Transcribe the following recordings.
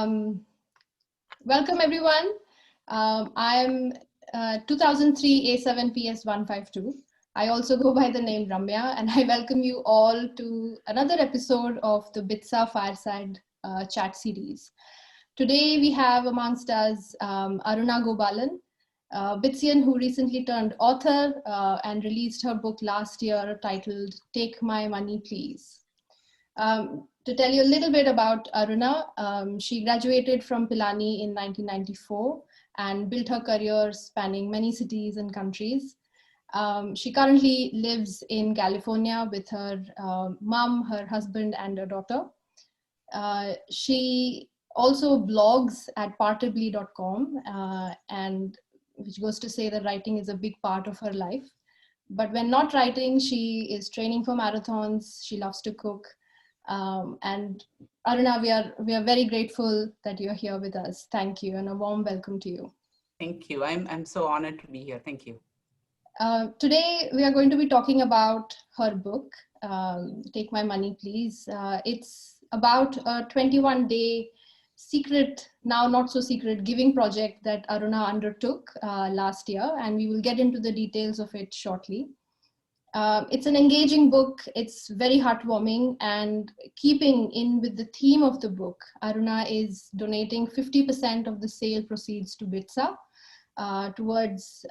Um, Welcome everyone. I'm 2003 A7PS152. I also go by the name Ramya, and I welcome you all to another episode of the BITSAA Fireside chat series. Today we have amongst us Aruna Gobalan, BITSian, who recently turned author and released her book last year titled Take My Money Please. To tell you a little bit about Aruna, she graduated from Pilani in 1994 and built her career spanning many cities and countries. She currently lives in California with her mom, her husband, and her daughter. She also blogs at partably.com, and which goes to say that writing is a big part of her life. But when not writing, she is training for marathons. She loves to cook. And Aruna, we are very grateful that you're here with us. Thank you, and a warm welcome to you. Thank you. I'm so honored to be here. Thank you. Today we are going to be talking about her book, Take My Money Please. It's about a 21-day secret, now not so secret, giving project that Aruna undertook last year, and we will get into the details of it shortly. It's an engaging book. It's very heartwarming, and keeping in with the theme of the book, Aruna is donating 50% of the sale proceeds to BITSAA towards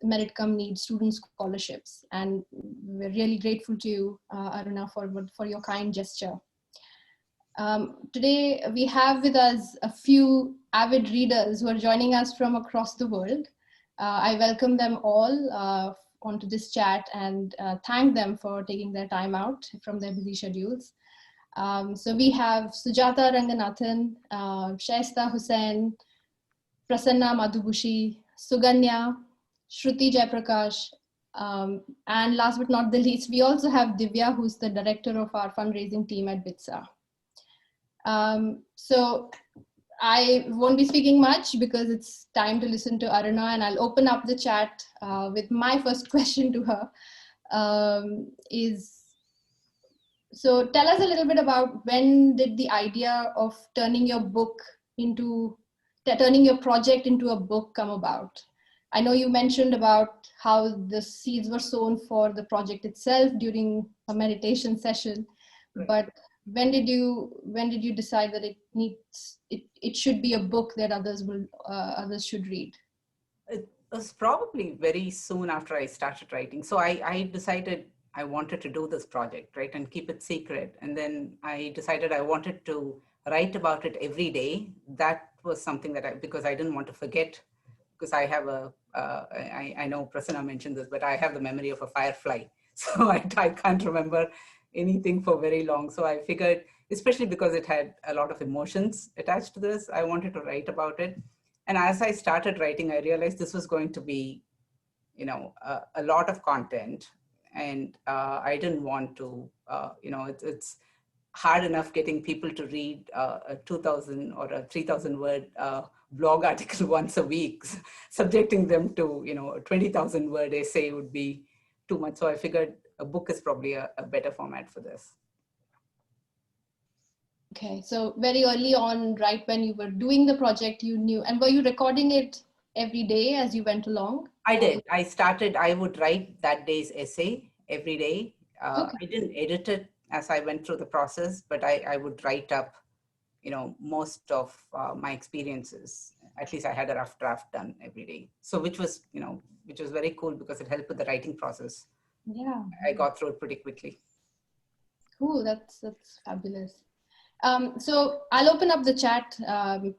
Merit Cum Need student scholarships. And we're really grateful to you, Aruna, for your kind gesture. Today, we have with us a few avid readers who are joining us from across the world. I welcome them all onto this chat and thank them for taking their time out from their busy schedules. So we have Sujata Ranganathan, Shaista Hussain, Prasanna Madhubushi, Suganya, Shruti Jayaprakash, and last but not the least, we also have Divya, who's the director of our fundraising team at BITSAA. So I won't be speaking much because it's time to listen to Aruna, and I'll open up the chat with my first question to her. So tell us a little bit about when did the idea of turning your project into a book come about? I know you mentioned about how the seeds were sown for the project itself during a meditation session, Right. But when did you decide that it should be a book that others should read? It was probably very soon after I started writing. So I decided I wanted to do this project, right, and keep it secret. And then I decided I wanted to write about it every day. That was something that because I didn't want to forget, because I have I know Prasanna mentioned this, but I have the memory of a firefly. So I can't remember anything for very long. So I figured, especially because it had a lot of emotions attached to this, I wanted to write about it. And as I started writing, I realized this was going to be, a lot of content. And I didn't want to, it's hard enough getting people to read a 2,000 or a 3,000 word blog article once a week. Subjecting them to, a 20,000 word essay would be too much. So I figured a book is probably a better format for this. Okay, so very early on, right when you were doing the project, you knew, and were you recording it every day as you went along? I did. I would write that day's essay every day. Okay. I didn't edit it as I went through the process, but I would write up, most of my experiences. At least I had a rough draft done every day. So which was very cool because it helped with the writing process. Yeah. I got through it pretty quickly. Cool, that's fabulous. So I'll open up the chat.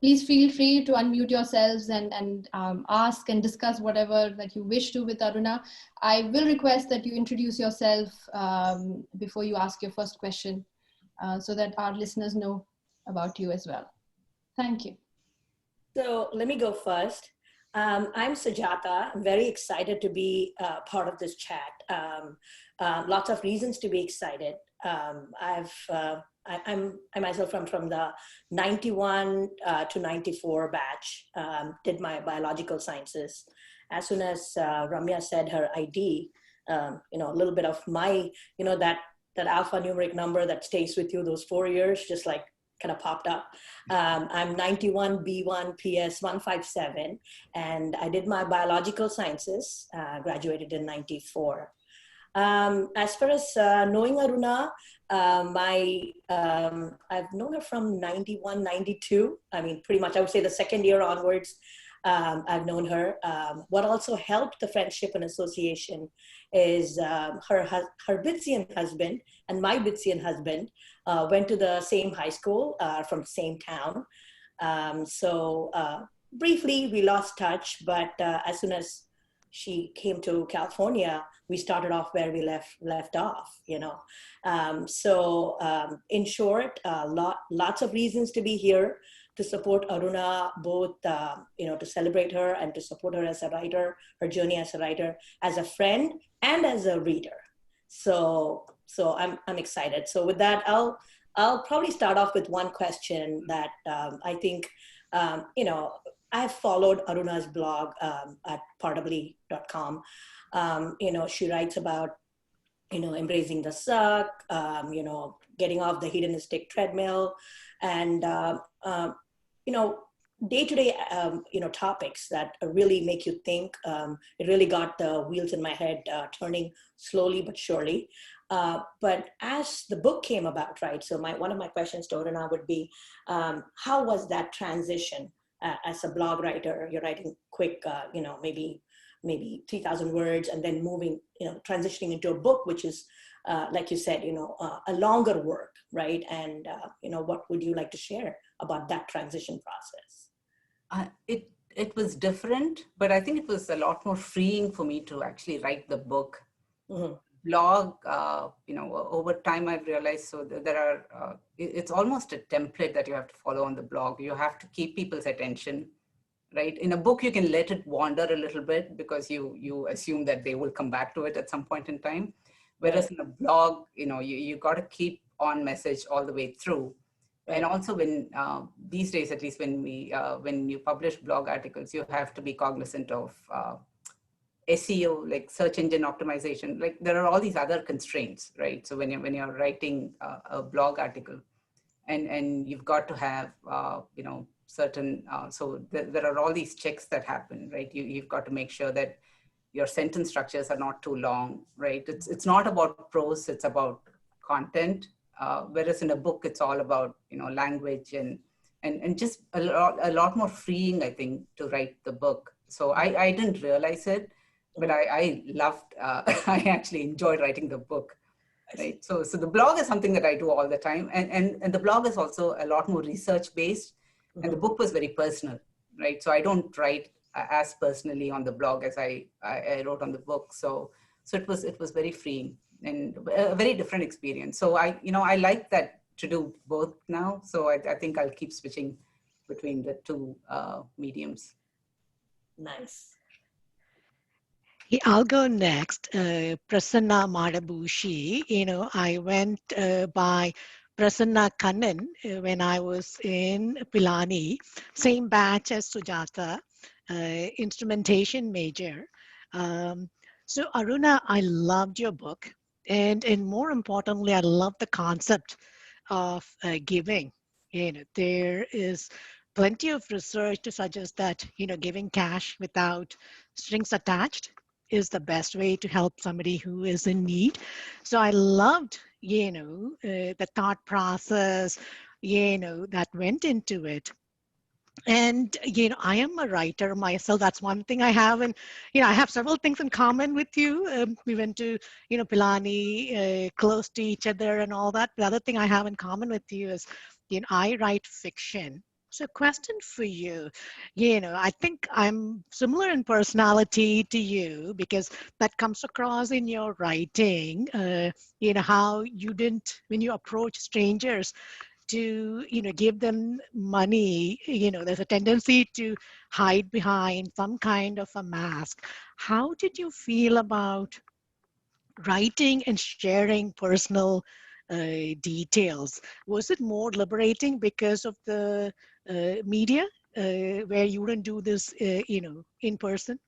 Please feel free to unmute yourselves and ask and discuss whatever that you wish to with Aruna. I will request that you introduce yourself before you ask your first question so that our listeners know about you as well. Thank you. So let me go first. I'm Sujata. I'm very excited to be part of this chat. Lots of reasons to be excited. I myself am from the 91 to 94 batch, did my biological sciences. As soon as Ramya said her ID, a little bit of my, that alphanumeric number that stays with you those 4 years, just like kind of popped up. I'm 91 B1 PS 157, and I did my biological sciences, graduated in 94. As far as knowing Aruna, I've known her from 91, 92. I mean, pretty much, I would say the second year onwards, I've known her. What also helped the friendship and association is her BITSian husband and my BITSian husband went to the same high school from the same town. Briefly, we lost touch, but as soon as she came to California, we started off where we left off, you know. In short, lots of reasons to be here, to support Aruna, both you know, to celebrate her and to support her as a writer, her journey as a writer, as a friend, and as a reader. So I'm excited. So with that, I'll probably start off with one question that I think you know, I've followed Aruna's blog at pardably.com. You know, she writes about, you know, embracing the suck, you know, getting off the hedonistic treadmill, and, you know, day-to-day, you know, topics that really make you think. It really got the wheels in my head turning slowly but surely. But as the book came about, right, so one of my questions to Aruna would be, how was that transition? As a blog writer, you're writing quick, you know, maybe 3,000 words, and then moving, you know, transitioning into a book, which is, like you said, you know, a longer work, right? And, you know, what would you like to share about that transition process? It was different, but I think it was a lot more freeing for me to actually write the book. Mm-hmm. Blog, you know, over time I've realized, so there are, it's almost a template that you have to follow on the blog. You have to keep people's attention, right? In a book, you can let it wander a little bit because you assume that they will come back to it at some point in time. Whereas in a blog, you know, you got to keep on message all the way through. Right. And also when, these days, at least when you publish blog articles, you have to be cognizant of SEO, like search engine optimization. Like there are all these other constraints, right? So when you're writing a blog article, and you've got to have you know, certain so there are all these checks that happen, right? You've got to make sure that your sentence structures are not too long, right? It's not about prose, it's about content. Whereas in a book, it's all about, you know, language and just a lot more freeing, I think, to write the book. So I didn't realize it, but I loved, I actually enjoyed writing the book, right? So the blog is something that I do all the time. And the blog is also a lot more research based, and the book was very personal, right? So I don't write as personally on the blog as I wrote on the book. So it was very freeing and a very different experience. So I like that to do both now. So I think I'll keep switching between the two mediums. Nice. I'll go next. Prasanna Madabushi. You know, I went by Prasanna Kannan when I was in Pilani, same batch as Sujata, instrumentation major. So Aruna, I loved your book. And more importantly, I love the concept of giving. You know, there is plenty of research to suggest that, you know, giving cash without strings attached is the best way to help somebody who is in need. So I loved, you know, the thought process, you know, that went into it. And, you know, I am a writer myself. That's one thing I have. And, you know, I have several things in common with you. We went to, you know, Pilani, close to each other and all that. The other thing I have in common with you is, you know, I write fiction. So question for you, you know, I think I'm similar in personality to you because that comes across in your writing, you know, how you didn't, when you approach strangers, to, you know, give them money, you know, there's a tendency to hide behind some kind of a mask. How did you feel about writing and sharing personal details? Was it more liberating because of the media where you wouldn't do this, you know, in person?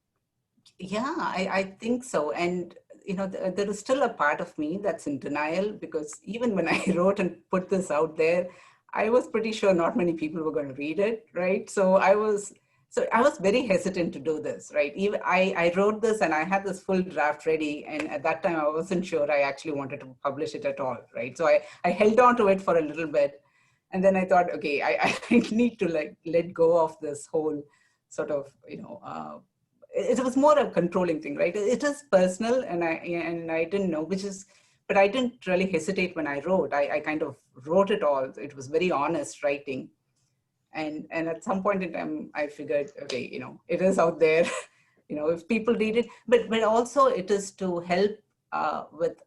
Yeah, I think so. And, you know, there is still a part of me that's in denial because even when I wrote and put this out there, I was pretty sure not many people were going to read it, right? So I was very hesitant to do this, right? Even I wrote this and I had this full draft ready. And at that time, I wasn't sure I actually wanted to publish it at all, right? So I held on to it for a little bit. And then I thought, okay, I need to like let go of this whole sort of, it was more a controlling thing, right? It is personal and I didn't know, but I didn't really hesitate when I wrote. I kind of wrote it all. It was very honest writing. And at some point in time, I figured, okay, it is out there, if people read it, but also it is to help with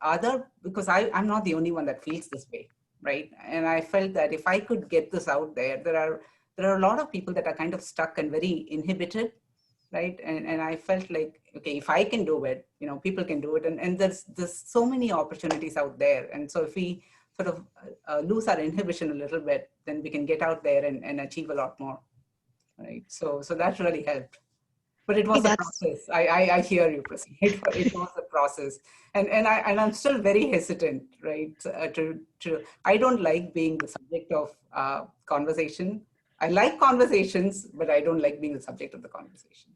because I'm not the only one that feels this way, right? And I felt that if I could get this out there, there are a lot of people that are kind of stuck and very inhibited, right? And I felt like, okay, if I can do it, people can do it. And there's so many opportunities out there. And so if we sort of lose our inhibition a little bit, then we can get out there and achieve a lot more, right? So that really helped. But it was a process. I hear you, Prasad. It was a process, and I'm still very hesitant, right? I don't like being the subject of conversation. I like conversations, but I don't like being the subject of the conversation.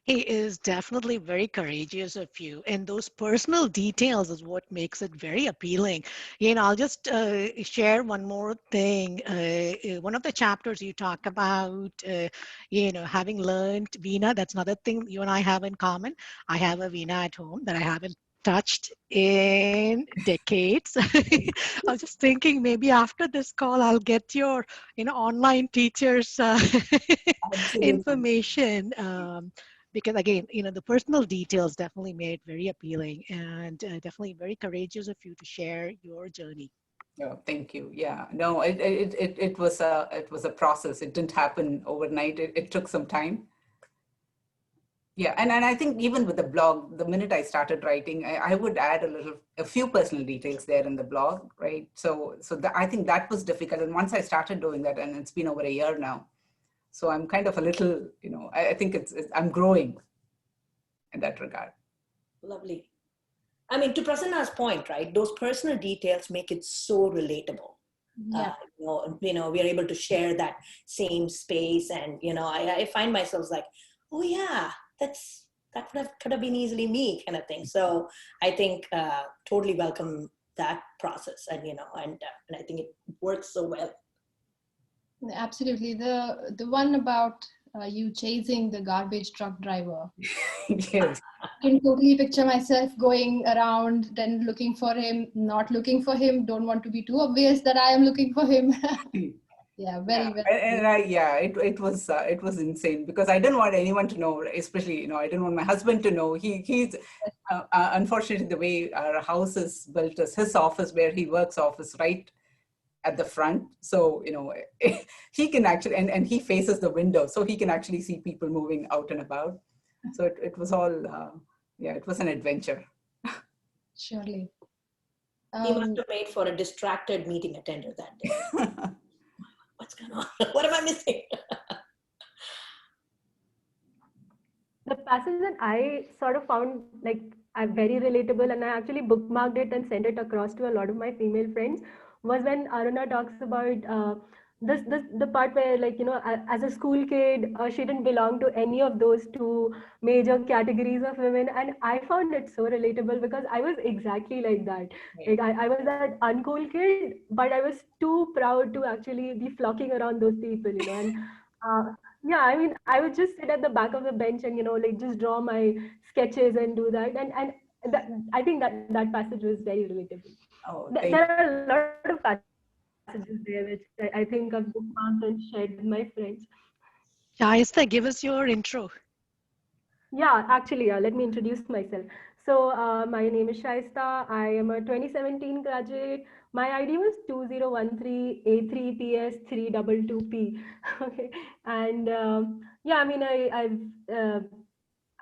He is definitely very courageous of you. And those personal details is what makes it very appealing. I'll just share one more thing. One of the chapters you talk about, having learned Veena, that's another thing you and I have in common. I have a Veena at home that I haven't touched in decades. I was just thinking maybe after this call, I'll get your, online teachers information. Because again, the personal details definitely made it very appealing and definitely very courageous of you to share your journey. Oh, thank you. Yeah, no, it was a process. It didn't happen overnight. It took some time. Yeah, and I think even with the blog, the minute I started writing, I would add a few personal details there in the blog, right? So I think that was difficult. And once I started doing that, and it's been over a year now, so I'm kind of a little, I think I'm growing in that regard. Lovely. I mean, to Prasanna's point, right? Those personal details make it so relatable. Yeah. We are able to share that same space, and I find myself like, oh yeah, that could have been easily me, kind of thing. So I think totally welcome that process, and and I think it works so well. Absolutely. The one about you chasing the garbage truck driver. Yes. I can totally picture myself going around, then looking for him, not looking for him, don't want to be too obvious that I am looking for him. Yeah, very. It was insane because I didn't want anyone to know, especially, I didn't want my husband to know. He's unfortunately, the way our house is built is his office where he works office right at the front. So, he can actually, and he faces the window, so he can actually see people moving out and about. So it was all, it was an adventure. Surely. He must have made for a distracted meeting attender that day. What's going on? What am I missing? The passage that I sort of found like very relatable, and I actually bookmarked it and sent it across to a lot of my female friends, was when Aruna talks about the part where, like, as a school kid, she didn't belong to any of those two major categories of women, and I found it so relatable because I was exactly like that. Like I was that uncool kid, but I was too proud to actually be flocking around those people, and yeah, I mean, I would just sit at the back of the bench and, like just draw my sketches and do that. And that, I think that passage was very relatable. Oh, There are a lot of passages there which I think I've bookmarked and shared with my friends. Shaista, give us your intro. Yeah, actually, let me introduce myself. So, my name is Shaista. I am a 2017 graduate. My ID was 2013A3PS322P. Okay, and yeah, I mean,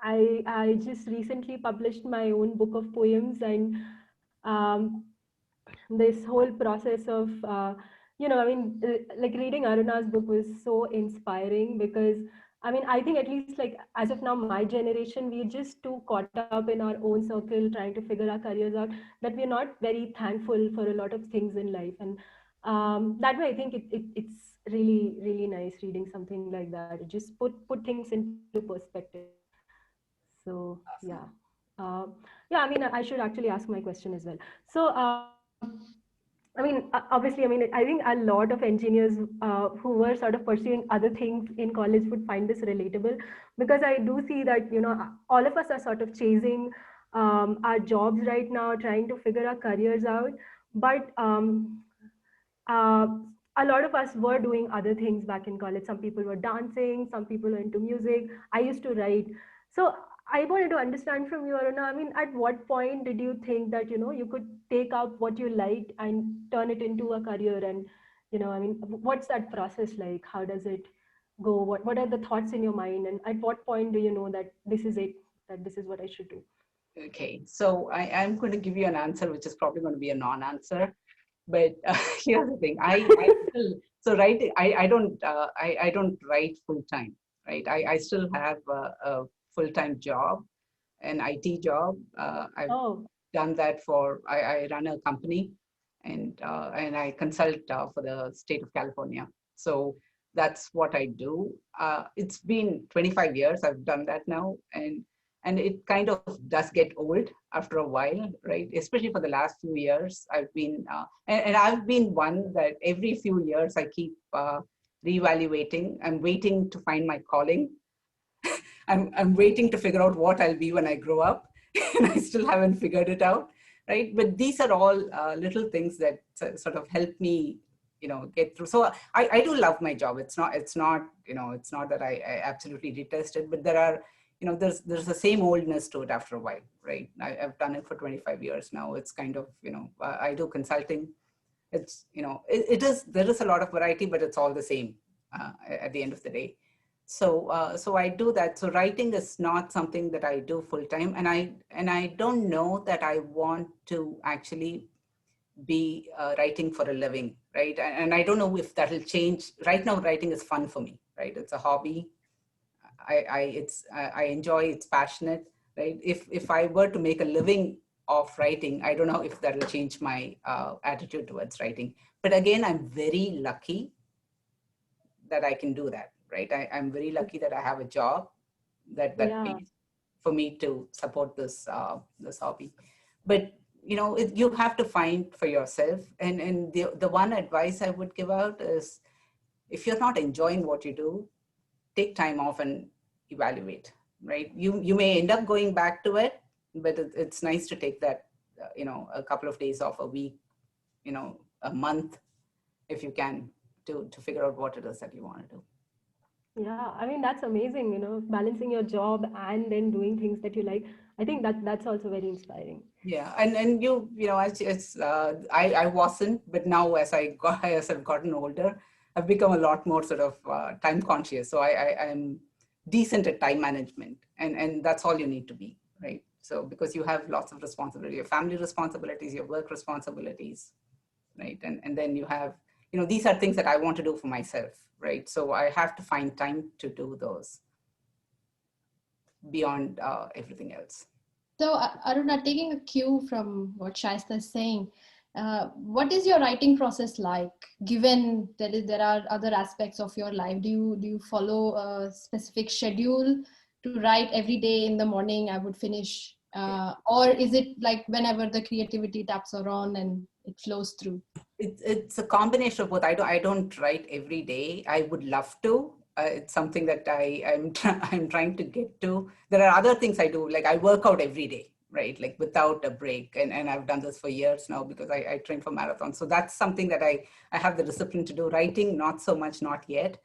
I just recently published my own book of poems, and this whole process of I mean, like reading Aruna's book was so inspiring because I mean, I think at least like as of now, my generation, we're just too caught up in our own circle trying to figure our careers out that we're not very thankful for a lot of things in life. And That way, I think it's really, really nice reading something like that. It just put things into perspective. So yeah. Awesome. Yeah, I mean, I should actually ask my question as well. So, I mean, obviously, I mean, I think a lot of engineers who were sort of pursuing other things in college would find this relatable, because I do see that, all of us are sort of chasing our jobs right now, trying to figure our careers out. But uh, a lot of us were doing other things back in college. Some people were dancing, some people were into music. I used to write. So I wanted to understand from you, Aruna, I mean, at what point did you think that, you could take up what you liked and turn it into a career? And, I mean, what's that process like? How does it go? What are the thoughts in your mind? And at what point do you know that this is it, that this is what I should do? Okay, so I'm going to give you an answer, which is probably going to be a non-answer. But here's the thing: I still so writing. I don't write full time, right? I still have a full time job, an IT job. I've Oh, done that for. I run a company, and I consult for the state of California. So that's what I do. It's been 25 years I've done that now, and it kind of does get old after a while, right? Especially for the last few years, I've been and I've been one that every few years I keep reevaluating. I'm waiting to find my calling. I'm waiting to figure out what I'll be when I grow up, and I still haven't figured it out, right? But these are all little things that sort of help me, get through. So I do love my job. It's not it's not that I absolutely detest it, but there are, there's the same oldness to it after a while, right? I've done it for 25 years now. It's kind of, I do consulting. It's, there is a lot of variety, but it's all the same at the end of the day. So I do that. So writing is not something that I do full time, and I don't know that I want to actually be writing for a living, right? And I don't know if that'll change. Right now, writing is fun for me, right? It's a hobby. I enjoy. It's passionate, right? If I were to make a living of writing, I don't know if that'll change my attitude towards writing. But again, I'm very lucky that I can do that, right? I'm very lucky that I have a job that yeah. pays for me to support this hobby. But you have to find for yourself. And the one advice I would give out is, if you're not enjoying what you do, take time off and evaluate, right? You may end up going back to it, but it's nice to take that, a couple of days off a week, a month, if you can, to figure out what it is that you want to do. Yeah, I mean, that's amazing, balancing your job and then doing things that you like. I think that's also very inspiring. Yeah, and I wasn't, but now as I've gotten older, I've become a lot more sort of time conscious. So I'm decent at time management, and that's all you need to be, right? So because you have lots of responsibility, your family responsibilities, your work responsibilities, right? And then you have, these are things that I want to do for myself, right? So I have to find time to do those beyond everything else. So, Aruna, taking a cue from what Shaista is saying, what is your writing process like? Given that there are other aspects of your life, do you follow a specific schedule to write every day in the morning? I would finish, or is it like whenever the creativity taps are on and it flows through? It's a combination of both. I don't write every day. I would love to. It's something that I'm trying to get to. There are other things I do, like I work out every day, right? Like without a break. And I've done this for years now because I train for marathons. So that's something that I have the discipline to do. Writing, not so much, not yet.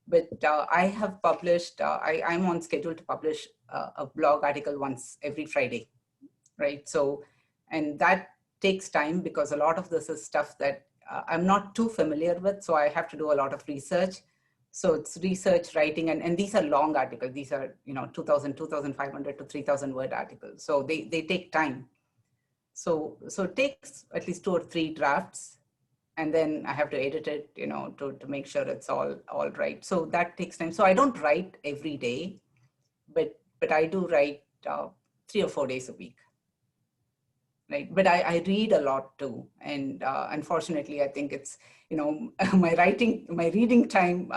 But I have published, I'm on schedule to publish a blog article once every Friday, right? So, and that takes time because a lot of this is stuff that I'm not too familiar with. So I have to do a lot of research. So it's research, writing, and these are long articles. These are, 2,000, 2,500 to 3,000 word articles. So they take time. So it takes at least 2 or 3 drafts. And then I have to edit it, to make sure it's all right. So that takes time. So I don't write every day, but I do write 3 or 4 days a week. right? But I read a lot too. And unfortunately, I think it's, my reading time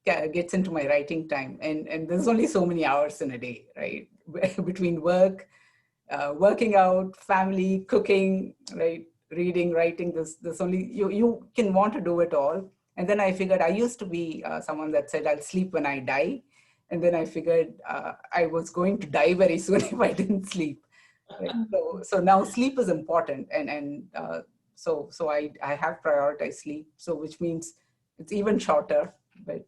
gets into my writing time. And there's only so many hours in a day, right? Between work, working out, family, cooking, right? Reading, writing, this only, you can want to do it all. And then I figured, I used to be someone that said, I'll sleep when I die. And then I figured I was going to die very soon if I didn't sleep. Right? So now sleep is important. So I have prioritized sleep. So which means it's even shorter, but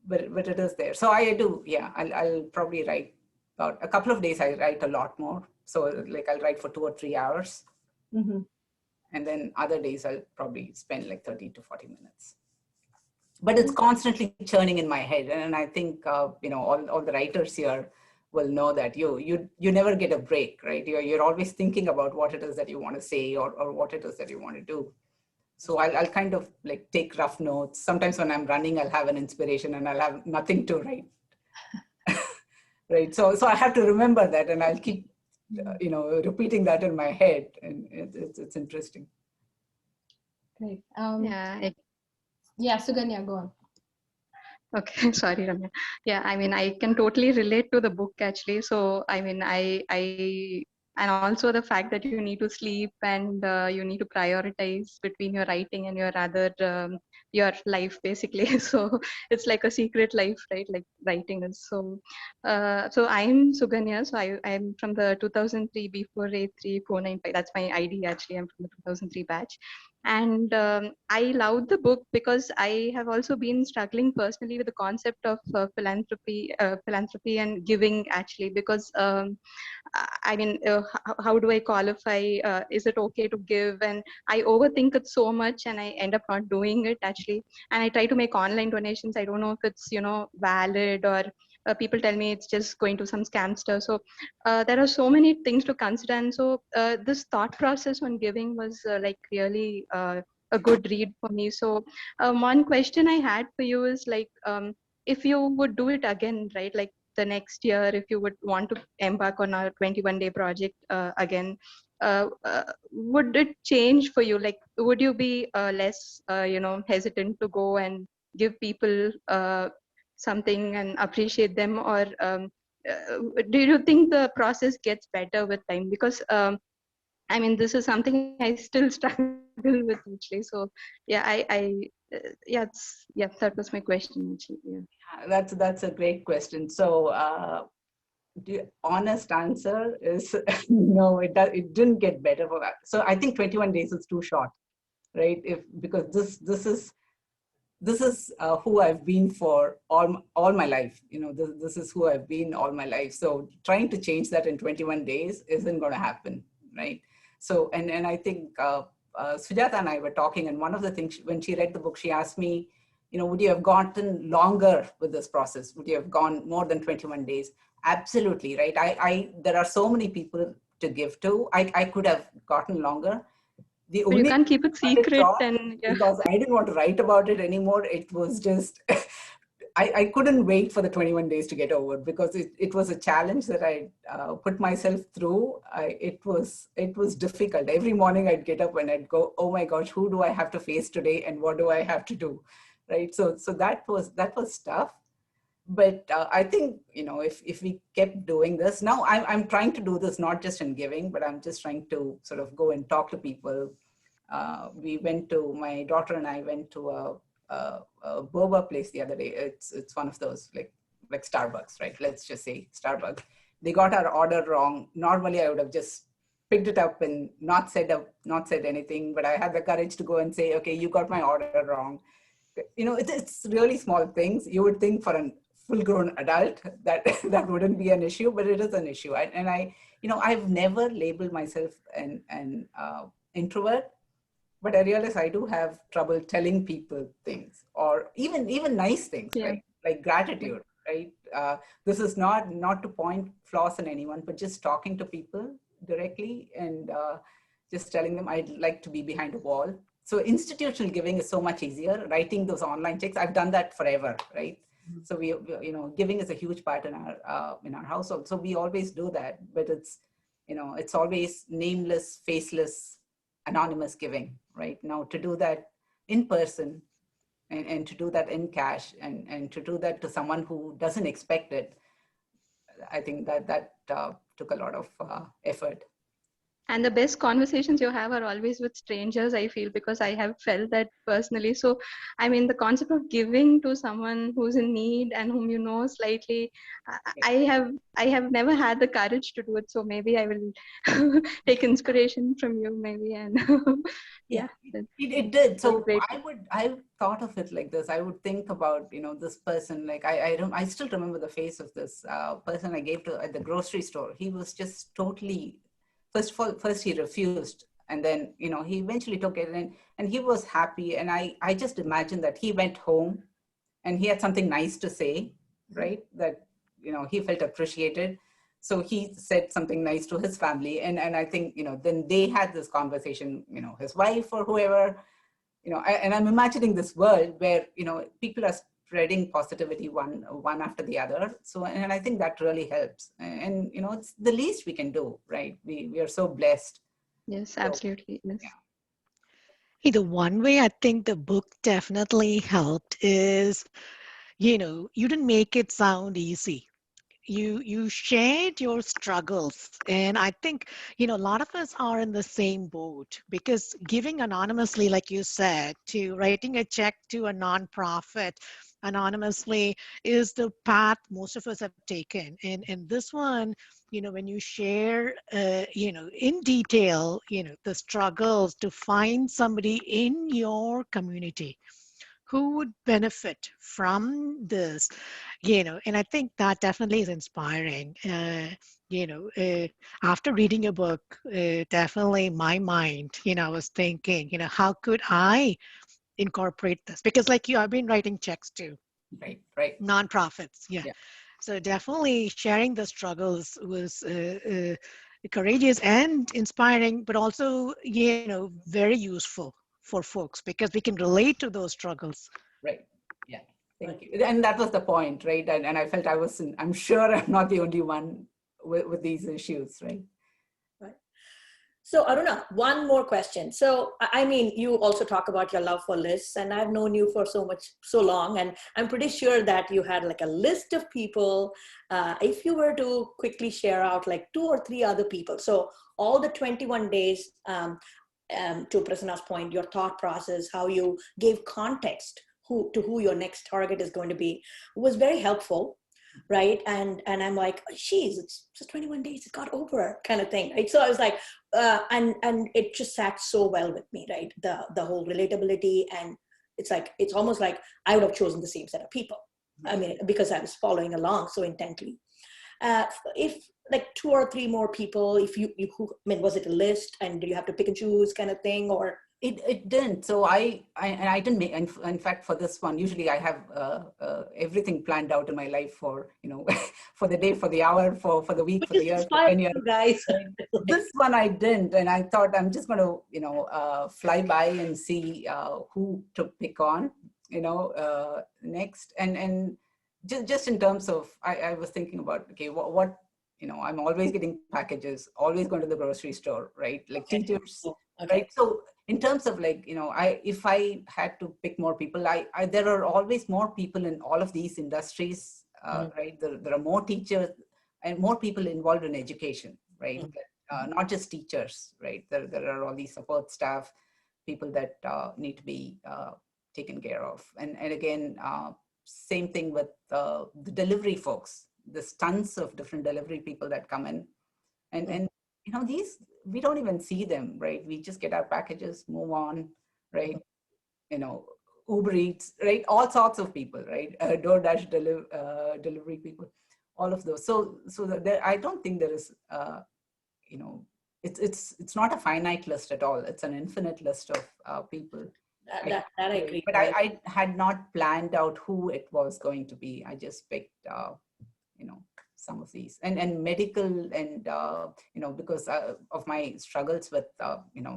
it is there. So I do, yeah, I'll probably write about a couple of days. I write a lot more. So like I'll write for 2 or 3 hours. Mm-hmm. And then other days I'll probably spend like 30 to 40 minutes. But it's constantly churning in my head. And I think, all the writers here will know that you never get a break, right? You're always thinking about what it is that you want to say or what it is that you want to do. So I'll kind of like take rough notes. Sometimes when I'm running, I'll have an inspiration and I'll have nothing to write. Right. So I have to remember that, and I'll keep, repeating that in my head, and it's interesting. Great. Yeah. Yeah, Suganya, go on. Okay, sorry, Ramya. Yeah, I mean, I can totally relate to the book actually. So, I mean, and also the fact that you need to sleep and you need to prioritize between your writing and your other, your life basically. So it's like a secret life, right? Like writing is. So I'm Suganya. So I'm from the 2003 B4A3495. That's my ID actually. I'm from the 2003 batch. And I love the book because I have also been struggling personally with the concept of philanthropy and giving actually, because I mean, how do I qualify? Is it okay to give? And I overthink it so much, and I end up not doing it actually. And I try to make online donations. I don't know if it's valid, or people tell me it's just going to some scamster. So there are so many things to consider. And so this thought process on giving was like really a good read for me. So one question I had for you is like, if you would do it again, right? Like the next year, if you would want to embark on a 21-day project again, would it change for you? Like, would you be less, hesitant to go and give people something and appreciate them, or do you think the process gets better with time? Because I mean, this is something I still struggle with actually. So yeah, that was my question actually. Yeah. That's a great question. So the honest answer is no, it didn't get better for that. So I think 21 days is too short, right? Because this is who I've been for all my life. This is who I've been all my life. So trying to change that in 21 days isn't going to happen, right? So and I think Sujata and I were talking, and one of the things when she read the book, she asked me, would you have gotten longer with this process? Would you have gone more than 21 days? Absolutely, right? I there are so many people to give to. I could have gotten longer. The But only you can't keep it secret, and yeah. because I didn't want to write about it anymore. It was just, I couldn't wait for the 21 days to get over, because it was a challenge that I put myself through. It was difficult. Every morning I'd get up and I'd go, oh my gosh, who do I have to face today, and what do I have to do, right? So that was tough. But I think, if we kept doing this, now I'm trying to do this not just in giving, but I'm just trying to sort of go and talk to people. My daughter and I went to a boba place the other day. It's one of those like Starbucks, right? Let's just say Starbucks. They got our order wrong. Normally I would have just picked it up and not said anything, but I had the courage to go and say, okay, you got my order wrong. It's really small things. You would think for a full-grown adult that that wouldn't be an issue, but it is an issue. I've never labeled myself an introvert, but I realize I do have trouble telling people things, or even nice things, Yeah. right? Like gratitude, right? This is not to point flaws in anyone, but just talking to people directly and just telling them I'd like to be behind a wall. So institutional giving is so much easier. Writing those online checks, I've done that forever, right? Mm-hmm. So we giving is a huge part in our household. So we always do that, but it's always nameless, faceless, anonymous giving, right? Now to do that in person and to do that in cash and to do that to someone who doesn't expect it, I think that took a lot of effort. And the best conversations you have are always with strangers, I feel, because I have felt that personally. So, I mean, the concept of giving to someone who's in need and whom you know slightly, I have never had the courage to do it. So maybe I will take inspiration from you, maybe. And yeah, it did. very So great. I thought of it like this. I would think about, this person, like I still remember the face of this person I gave to at the grocery store. He was just totally, first he refused, and then, he eventually took it, and he was happy. And I just imagined that he went home and he had something nice to say, right? That, he felt appreciated. So he said something nice to his family. And I think, then they had this conversation, his wife or whoever, and I'm imagining this world where, people are spreading positivity one after the other. So, and I think that really helps. And, it's the least we can do, right? We are so blessed. Yes, So, absolutely. Yes. yeah. Hey, the one way I think the book definitely helped is, you didn't make it sound easy. You shared your struggles, and I think a lot of us are in the same boat, because giving anonymously, like you said, to writing a check to a nonprofit anonymously is the path most of us have taken. And this one, when you share in detail the struggles to find somebody in your community who would benefit from this, and I think that definitely is inspiring. After reading your book, definitely my mind, I was thinking, how could I incorporate this? Because like you, I've been writing checks to Right. nonprofits. Yeah. So definitely sharing the struggles was courageous and inspiring, but also, very useful for folks, because we can relate to those struggles. Right. Yeah. Thank you. And that was the point, right? And I felt I'm sure I'm not the only one with these issues, right? Right. So Aruna, one more question. So, I mean, you also talk about your love for lists, and I've known you for so long, and I'm pretty sure that you had like a list of people. If you were to quickly share out like 2 or 3 other people, so all the 21 days, to Prasanna's point, your thought process, how you gave context to who your next target is going to be, was very helpful. Right. And I'm like, geez, it's just 21 days, it got over, kind of thing. Right. So I was like, and it just sat so well with me, right? The whole relatability. And it's almost like I would have chosen the same set of people. I mean, because I was following along so intently. If like 2 or 3 more people, if I mean, was it a list and do you have to pick and choose kind of thing, or? It didn't. So I didn't make, in fact, for this one, usually I have everything planned out in my life for, for the day, for the hour, for the week, for the year, for 10 years. Guys. This one I didn't. And I thought I'm just going to, fly by and see who to pick on, next. And just in terms of, I was thinking about, okay, what I'm always getting packages, always going to the grocery store, right? Like teachers, right? So in terms of like, if I had to pick more people, there are always more people in all of these industries, right? There are more teachers and more people involved in education, right? Not just teachers, right? There are all these support staff, people that need to be taken care of. And again, same thing with the delivery folks. There's tons of different delivery people that come in, and these, we don't even see them, right? We just get our packages, move on, right? Uber Eats, right? All sorts of people, right? DoorDash delivery people, all of those. So I don't think there is, it's not a finite list at all. It's an infinite list of people. That I agree. But I had not planned out who it was going to be. I just picked, some of these, and medical, and because of my struggles with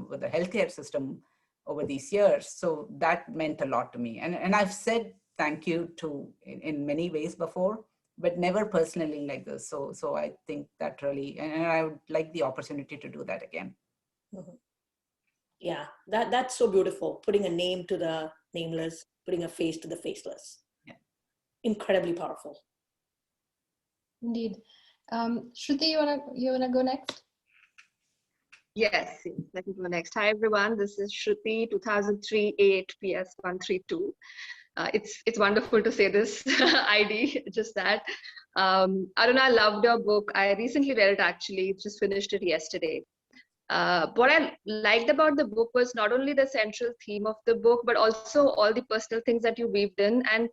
with the healthcare system over these years. So that meant a lot to me. And I've said thank you to in many ways before, but never personally like this. So I think that really, and I would like the opportunity to do that again. Mhm. Yeah, that's so beautiful. Putting a name to the nameless, putting a face to the faceless. Yeah. Incredibly powerful. Indeed. Shruti, you wanna go next? Yes, yes, let me go next. Hi everyone, this is Shruti, 2003 8 PS 132. It's wonderful to say this ID, just that. Aruna, I loved your book. I recently read it actually, just finished it yesterday. What I liked about the book was not only the central theme of the book, but also all the personal things that you weaved in. And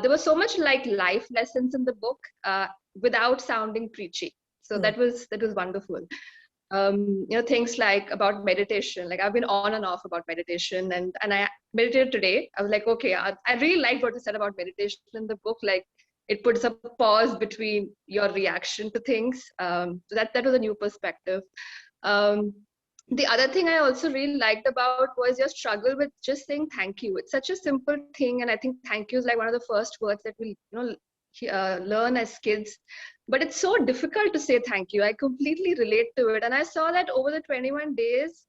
there was so much like life lessons in the book without sounding preachy. So that was wonderful. Things like about meditation. Like I've been on and off about meditation, and I meditated today. I was like, okay, I really liked what you said about meditation in the book. Like it puts a pause between your reaction to things. So that was a new perspective. Um, the other thing I also really liked about was your struggle with just saying thank you. It's such a simple thing, and I think thank you is like one of the first words that we learn as kids. But it's so difficult to say thank you. I completely relate to it, and I saw that over the 21 days,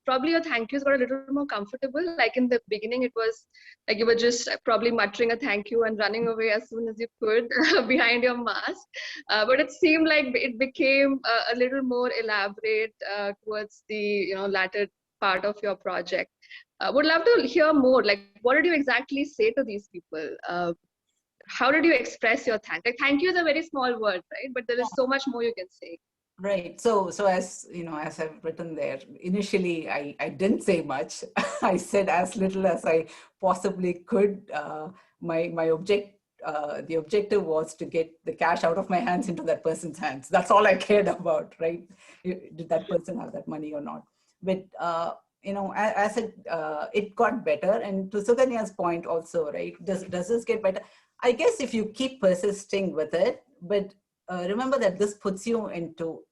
probably your thank yous got a little more comfortable. Like in the beginning, it was like you were just probably muttering a thank you and running away as soon as you could behind your mask. But it seemed like it became a little more elaborate towards the latter part of your project. Would love to hear more. Like, what did you exactly say to these people? How did you express your thank? Like, thank you is a very small word, right? But there is so much more you can say. Right. So as as I've written there, initially I didn't say much. I said as little as I possibly could. The objective was to get the cash out of my hands into that person's hands. That's all I cared about, right? Did that person have that money or not? But as it got better, and to Sukanya's point also, right? Does this get better? I guess if you keep persisting with it, but remember that this puts you into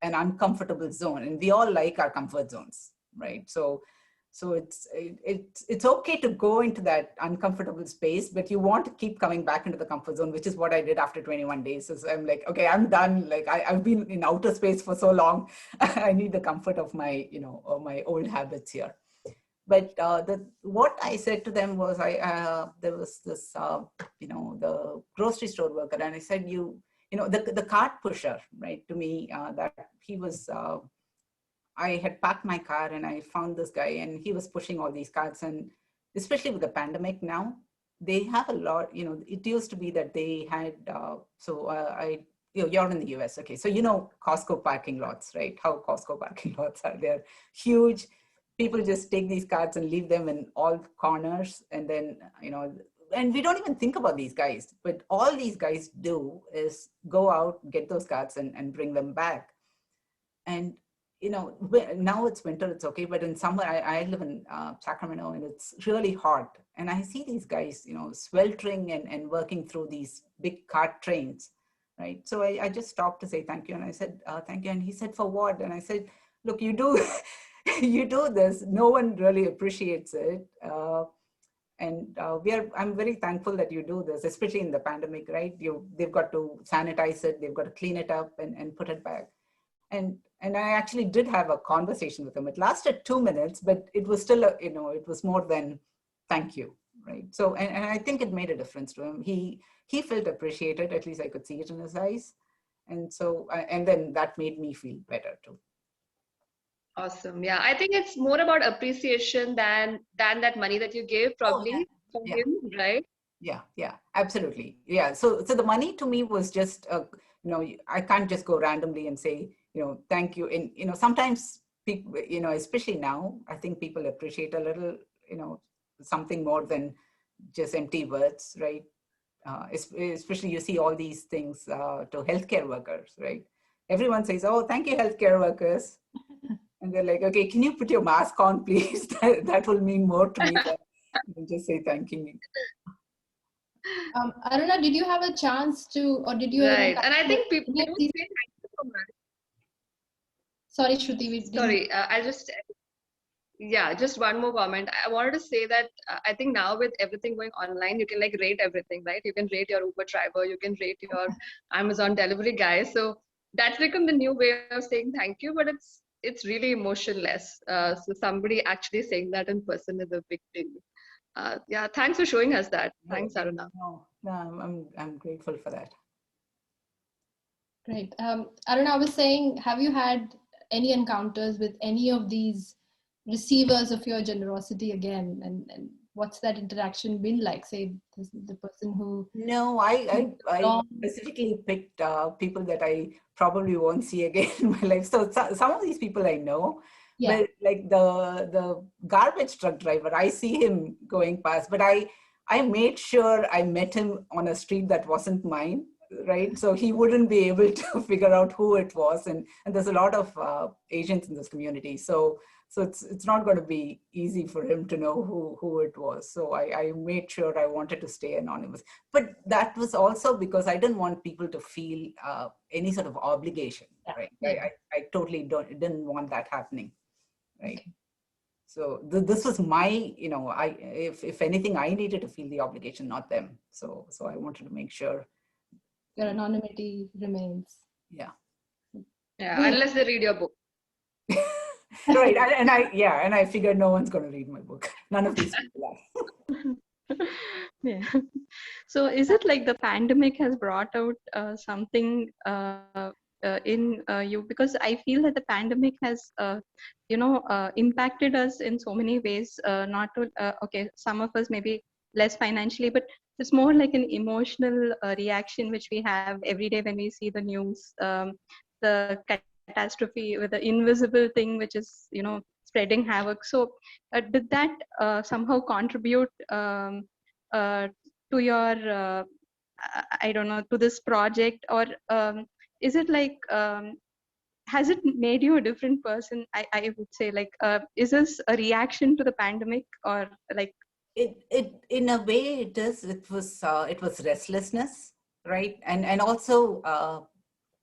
an uncomfortable zone, and we all like our comfort zones, right? So it's okay to go into that uncomfortable space, but you want to keep coming back into the comfort zone, which is what I did after 21 days. So I'm like, okay, I'm done. Like I've been in outer space for so long. I need the comfort of my my old habits here. But what I said to them was, there was this the grocery store worker, and I said, the cart pusher, right? To me, that he was. I had parked my car and I found this guy, and he was pushing all these carts. And especially with the pandemic now, they have a lot. It used to be that they had. You're in the US, okay? So Costco parking lots, right? How Costco parking lots are. They're huge. People just take these carts and leave them in all corners, and then and we don't even think about these guys, but all these guys do is go out, get those carts and bring them back. And now it's winter, it's okay, but in summer, I live in Sacramento, and it's really hot, and I see these guys sweltering and working through these big cart trains, right? So I just stopped to say thank you, and I said thank you, and he said, for what? And I said, look, you do you do this, no one really appreciates it, and I'm very thankful that you do this, especially in the pandemic, right? They've got to sanitize it, they've got to clean it up and put it back. And I actually did have a conversation with him. It lasted 2 minutes, but it was still it was more than thank you, right? So and I think it made a difference to him. He felt appreciated, at least I could see it in his eyes. And so and then that made me feel better too. Awesome. Yeah, I think it's more about appreciation than that money that you gave, probably for him, right? Yeah, absolutely. Yeah. So the money to me was just I can't just go randomly and say thank you. And sometimes people, especially now, I think people appreciate a little something more than just empty words, right? Especially you see all these things to healthcare workers, right? Everyone says, oh, thank you, healthcare workers. And they're like, okay, can you put your mask on, please? that will mean more to me than just say thanking me. Aruna, did you have a chance to, or did you? Right, and I think people say thank you so much. Sorry, Shruti. Sorry, I'll just. Yeah, just one more comment. I wanted to say that I think now with everything going online, you can like rate everything, right? You can rate your Uber driver, you can rate your Amazon delivery guy. So that's become the new way of saying thank you, but it's really emotionless. So somebody actually saying that in person is a big deal. Yeah, thanks for showing us that. Thanks, Aruna. No, I'm grateful for that. Great. Aruna, I was saying, have you had any encounters with any of these receivers of your generosity again? And what's that interaction been like? Say, the person who... No, I specifically picked people that I probably won't see again in my life. So some of these people I know, Yeah. but like the garbage truck driver, I see him going past, but I made sure I met him on a street that wasn't mine, right? So he wouldn't be able to figure out who it was. And there's a lot of Asians in this community. So it's not going to be easy for him to know who it was. So I made sure I wanted to stay anonymous. But that was also because I didn't want people to feel any sort of obligation, right? Yeah. I totally didn't want that happening, right? Okay. So this was my, if anything, I needed to feel the obligation, not them. So I wanted to make sure. Your anonymity remains. Yeah. Yeah, unless they read your book. Right. And I figured no one's going to read my book. None of these people are. Yeah. So is it like the pandemic has brought out something in you? Because I feel that the pandemic has, impacted us in so many ways. Not to, okay, some of us maybe less financially, but it's more like an emotional reaction which we have every day when we see the news, the catastrophe with the invisible thing which is, spreading havoc. So did that somehow contribute to your I don't know, to this project, or is it like has it made you a different person? I would say, like, is this a reaction to the pandemic, or like it in a way it is. It was restlessness, right? And also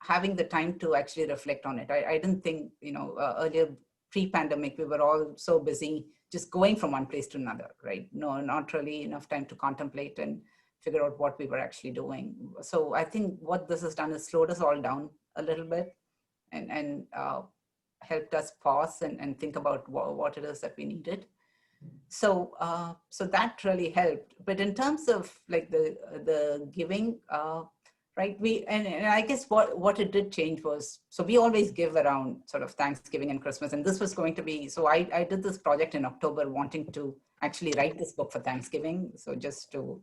having the time to actually reflect on it. I didn't think, earlier pre-pandemic, we were all so busy just going from one place to another, right? No, not really enough time to contemplate and figure out what we were actually doing. So I think what this has done is slowed us all down a little bit and helped us pause and think about what it is that we needed. So that really helped. But in terms of like the giving, right, and I guess what it did change was, so we always give around sort of Thanksgiving and Christmas, and this was going to be, so I did this project in October wanting to actually write this book for Thanksgiving. So just to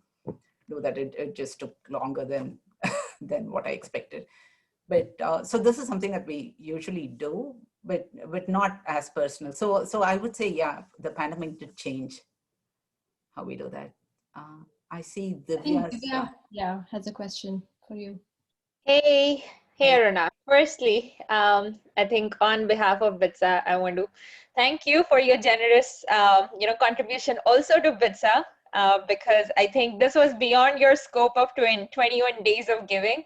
do that, it just took longer than than what I expected. But so this is something that we usually do, but not as personal. So I would say, yeah, the pandemic did change how we do that. I see Divya's. Divya, has a question for you. Hey, Hey. Aruna. Firstly, I think on behalf of BITSAA, I want to thank you for your generous, contribution also to BITSAA, because I think this was beyond your scope of 21 days of giving.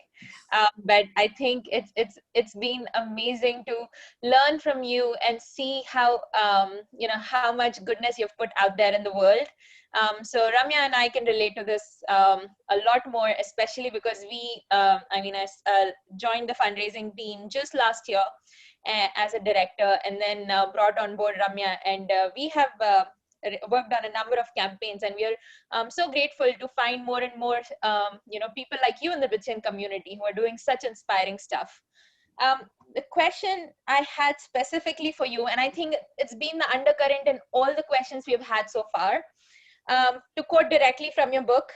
But I think it's been amazing to learn from you and see how how much goodness you've put out there in the world. So Ramya and I can relate to this a lot more, especially because I joined the fundraising team just last year as a director, and then brought on board Ramya, and we have worked on a number of campaigns, and we are so grateful to find more and more people like you in the BITSian community who are doing such inspiring stuff. The question I had specifically for you, and I think it's been the undercurrent in all the questions we've had so far, to quote directly from your book,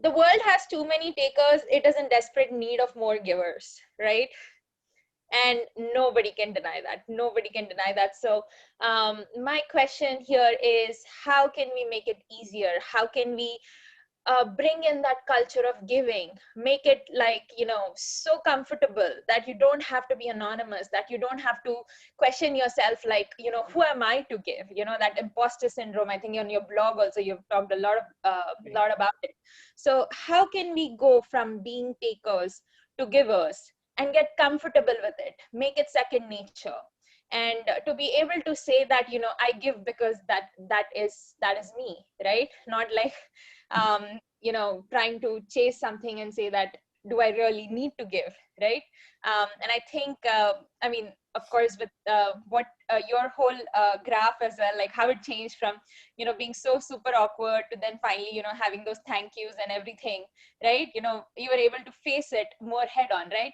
the world has too many takers, it is in desperate need of more givers, right? And nobody can deny that. Nobody can deny that. So my question here is, how can we make it easier? How can we bring in that culture of giving, make it like, so comfortable that you don't have to be anonymous, that you don't have to question yourself, like, who am I to give? That imposter syndrome, I think on your blog also, you've talked a lot about it. So how can we go from being takers to givers and get comfortable with it, make it second nature? and to be able to say that, I give because that is me, right? Not like trying to chase something and say that, do I really need to give, right? And I think I mean, of course, with what your whole graph as well, like how it changed from being so super awkward to then finally having those thank yous and everything, right? You were able to face it more head on, right?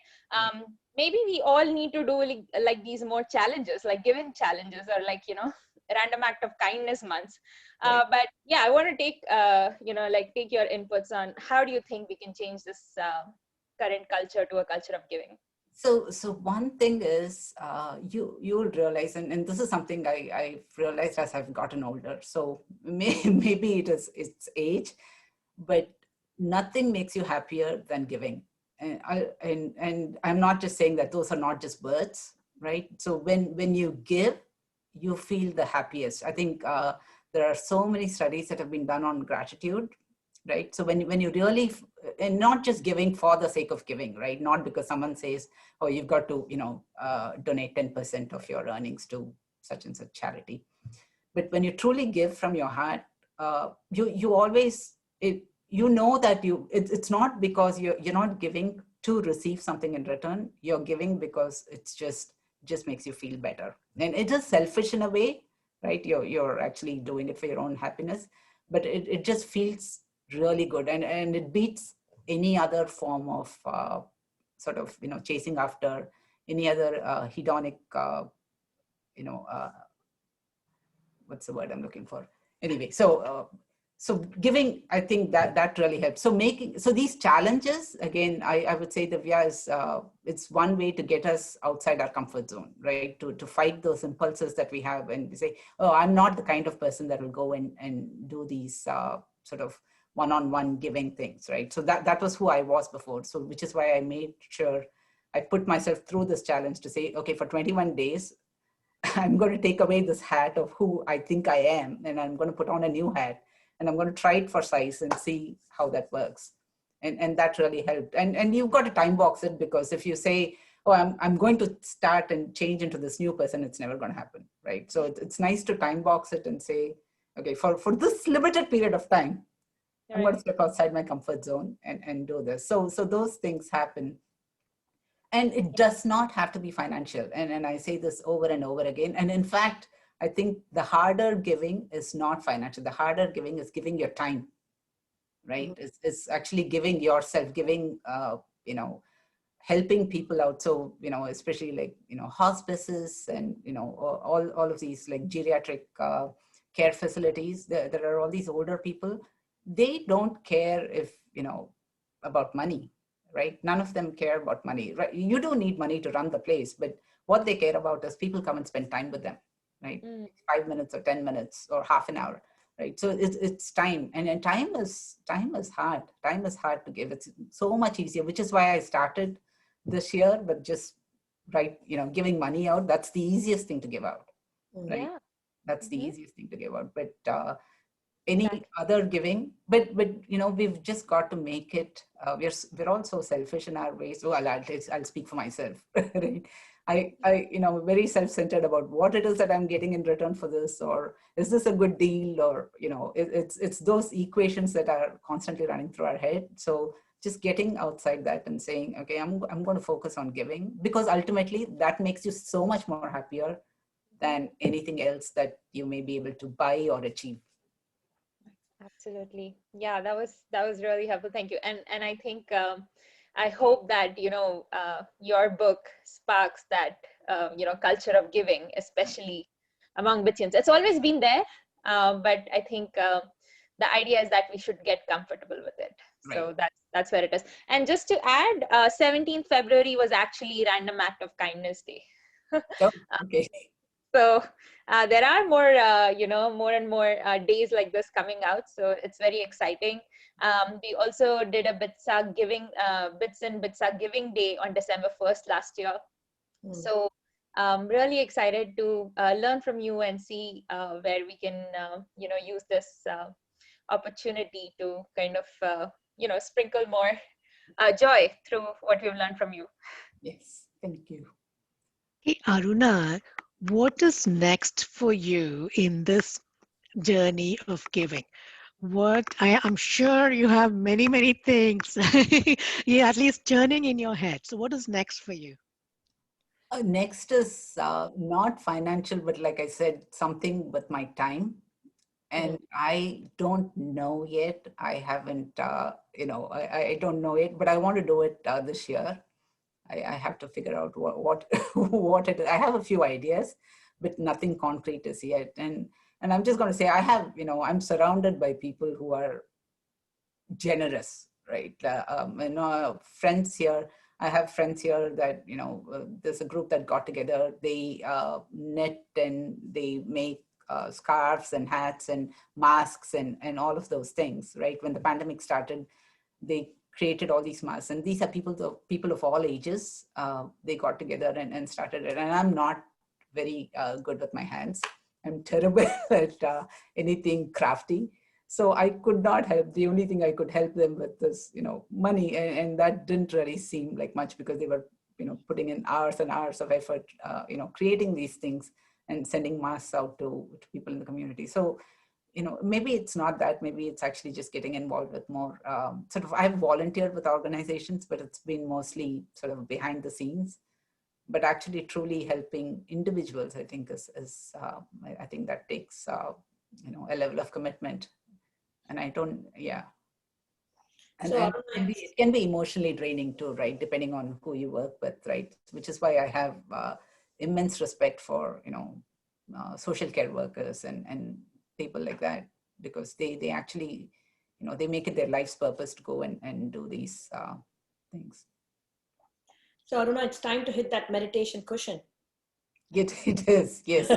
Maybe we all need to do like these more challenges, like giving challenges, or like random act of kindness months. But yeah, I want to take take your inputs on how do you think we can change this current culture to a culture of giving. So one thing is you'll realize, and this is something I've realized as I've gotten older. So maybe it's age, but nothing makes you happier than giving. And I'm not just saying that those are not just words, right? So when you give, you feel the happiest. I think there are so many studies that have been done on gratitude, right? So when you really, and not just giving for the sake of giving, right? Not because someone says, oh, you've got to, donate 10% of your earnings to such and such charity. But when you truly give from your heart, you always, you know that it's not because you're not giving to receive something in return. You're giving because it's just makes you feel better. And it is selfish in a way, right? You're actually doing it for your own happiness, but it just feels really good, and it beats any other form of sort of chasing after any other hedonic what's the word I'm looking for? Anyway, so giving, I think that really helps. So these challenges, again, I would say, Divya, is it's one way to get us outside our comfort zone, right? To fight those impulses that we have, and say, oh, I'm not the kind of person that will go and do these sort of one-on-one giving things, right? So that was who I was before. So which is why I made sure I put myself through this challenge to say, okay, for 21 days, I'm going to take away this hat of who I think I am, and I'm going to put on a new hat, and I'm going to try it for size and see how that works. And that really helped. And you've got to time box it, because if you say, oh, I'm going to start and change into this new person, it's never going to happen, right? So it's nice to time box it and say, okay, for this limited period of time, I'm going to step outside my comfort zone and do this. So those things happen. And it does not have to be financial. And I say this over and over again. And in fact, I think the harder giving is not financial. The harder giving is giving your time, right? Mm-hmm. It's actually giving yourself, giving, helping people out. So, especially like, hospices and, all of these like geriatric care facilities, there are all these older people. They don't care if, about money. Right? None of them care about money, right? You do need money to run the place, but what they care about is people come and spend time with them, right? 5 minutes or 10 minutes or half an hour, right? So it's time, and time is hard. Time is hard to give. It's so much easier, which is why I started this year, but just giving money out. That's the easiest thing to give out, right? Yeah. That's the easiest thing to give out, but any other giving, but we've just got to make it. We're all so selfish in our ways. So I'll speak for myself. Right? I very self-centered about what it is that I'm getting in return for this, or is this a good deal, or it's those equations that are constantly running through our head. So just getting outside that and saying, okay, I'm going to focus on giving, because ultimately that makes you so much more happier than anything else that you may be able to buy or achieve. Absolutely. Yeah, that was really helpful. Thank you. And I think I hope that your book sparks that culture of giving, especially among BITSians. It's always been there, but I think the idea is that we should get comfortable with it. Right. So that's where it is. And just to add, 17th February was actually Random Act of Kindness Day. Oh, okay. So there are more, more and more days like this coming out. So it's very exciting. We also did a BITSAA giving, BITSian BITSAA Giving Day on December 1st last year. So really excited to learn from you and see where we can, use this opportunity to kind of, sprinkle more joy through what we've learned from you. Yes, thank you. Hey, Aruna, what is next for you in this journey of giving? I'm sure you have many, many things. You're at least churning in your head. So what is next for you? Next is not financial, but like I said, something with my time. And I don't know yet. I haven't, I don't know it, but I want to do it this year. I have to figure out what what it is. I have a few ideas, but nothing concrete is yet. And I'm just going to say, I'm surrounded by people who are generous, right? Friends here. I have friends here that, there's a group that got together. They knit and they make scarves and hats and masks and all of those things, right? When the pandemic started, they created all these masks. And these are people of all ages. They got together and started it. And I'm not very good with my hands. I'm terrible at anything crafty. So I could not help. The only thing I could help them with is, money. And that didn't really seem like much because they were, putting in hours and hours of effort, creating these things and sending masks out to people in the community. So, maybe it's not that, maybe it's actually just getting involved with more I've volunteered with organizations, but it's been mostly sort of behind the scenes. But actually truly helping individuals, I think I think that takes, a level of commitment. And I don't, yeah. And, So, it can be emotionally draining too, right? Depending on who you work with, right? Which is why I have immense respect for, social care workers and people like that, because they actually, they make it their life's purpose to go and do these things. So Aruna, it's time to hit that meditation cushion. It is, yes.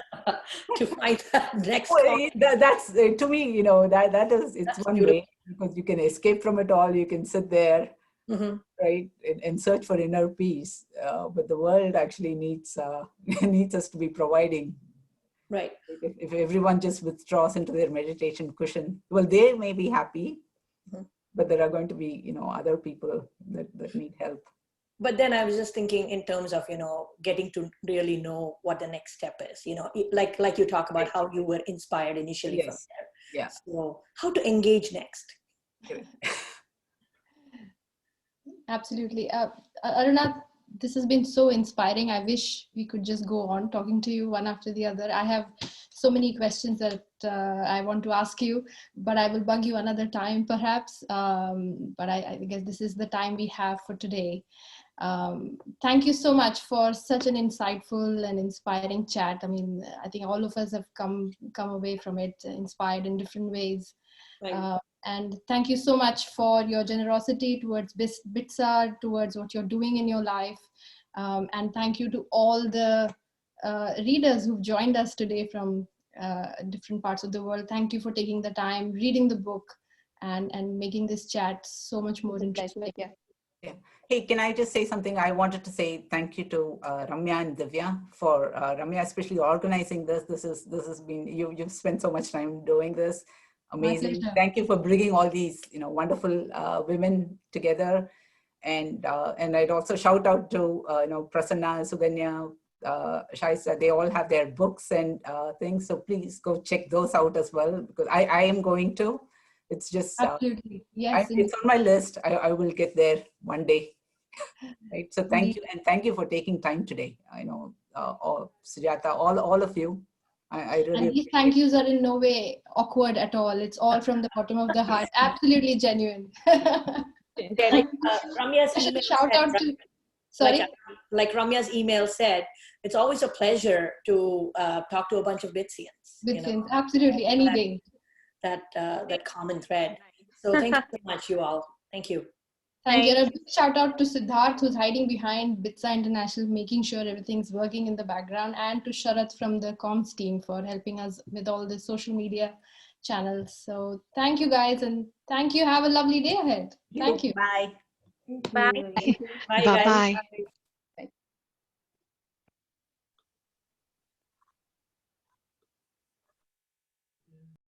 To find that next that's to me, it's that's one beautiful way, because you can escape from it all. You can sit there, right, and search for inner peace. But the world actually needs needs us to be providing. Right. If everyone just withdraws into their meditation cushion, well, they may be happy, but there are going to be, other people that need help. But then I was just thinking in terms of, getting to really know what the next step is, like you talk about how you were inspired initially from there. Yeah. So how to engage next? Absolutely. Aruna, this has been so inspiring. I wish we could just go on talking to you one after the other. I have so many questions that I want to ask you, but I will bug you another time perhaps. But I guess this is the time we have for today. Thank you so much for such an insightful and inspiring chat. I mean, I think all of us have come away from it inspired in different ways. Right. And thank you so much for your generosity towards BITSAA, towards what you're doing in your life. And thank you to all the readers who've joined us today from different parts of the world. Thank you for taking the time, reading the book, and making this chat so much more interesting. Yeah. Hey, can I just say something? I wanted to say thank you to Ramya and Divya for Ramya, especially organizing this. This has been, you've spent so much time doing this. Amazing. Thank you for bringing all these, wonderful women together. And I'd also shout out to, Prasanna, Suganya, Shaisa. They all have their books and things. So please go check those out as well, because I am going to. It's just, absolutely, yes. It's on my list. I will get there one day. Right. So thank you. And thank you for taking time today. I know, Sujata, all of you. I really. And these thank yous are in no way awkward at all. It's all from the bottom of the heart. Absolutely genuine. Like Ramya's email shout out to, sorry? Like Ramya's email said, it's always a pleasure to talk to a bunch of BITSians. Absolutely, any day. That common thread. So thank you so much, you all. Thank you. Thank you. And a big shout out to Siddharth, who's hiding behind BITSAA International, making sure everything's working in the background, and to Sharath from the comms team for helping us with all the social media channels. So thank you guys, and thank you. Have a lovely day ahead. Thank you. Bye. Bye. Bye, guys. Bye-bye.